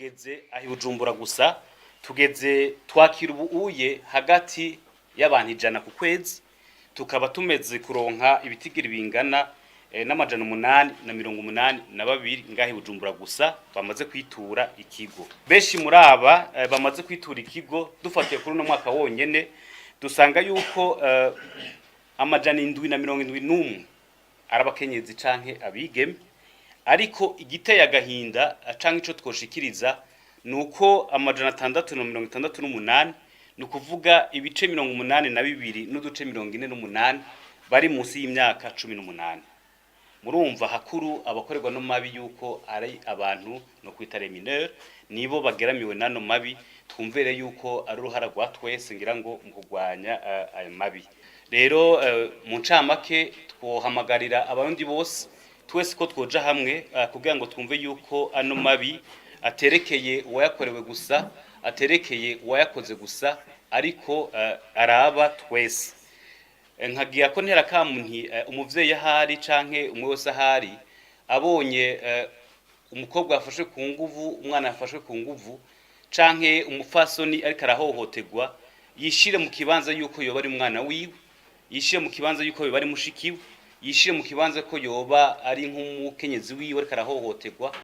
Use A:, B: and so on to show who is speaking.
A: tugeze ahi Bujumbura gusa tugeze twakira ubuye hagati y'abantu 100 ku kwezi tukaba tumeze kuronka ibitigiri bingana n'amajana 882 ngahi Bujumbura gusa bamaze kwitura ikigo. Beshi muri aba bamaze kwitura ikigo dufatiye kuri no mwaka wonyene dusanga yuko amajana 771 arabakenyezi canke abigeme, ariko igiteye agahinda canke ico twoshikiriza nuko amajana 668 nukuvuga ibice 82 n'uduce 48 bari musi y'imyaka 18. Murumva hakuru abakorerwa no mabi yuko ari abantu no kwitare mineur nibo bageramiwe nano mabi, twumvere yuko ari uruhara rwa twese ngira ngo mu kugwanya ayo mabi. Rero mu ncamake twohamagarira abarundi bose twese ko twoja hamwe kugira ngo twumve yuko ano mabi aterekeye uwayakorewe gusa, aterekeye uwayakoze gusa, ariko araba twese. Nkagiye ko ntera kamunti umuvyeyi ahari canke umwe wese ahari abonye umukobwa yafashwe ku nguvu, umwana yafashwe ku nguvu canke umufasoni ariko arahohoterwa, yishire mu kibanza yuko yoba ari umwana wiwe, yishire mu kibanza yuko yoba ari mushikiwe, yishire mu kibanza ko yoba ari nk'umukenyezi wiwe ariko arahohoterwa.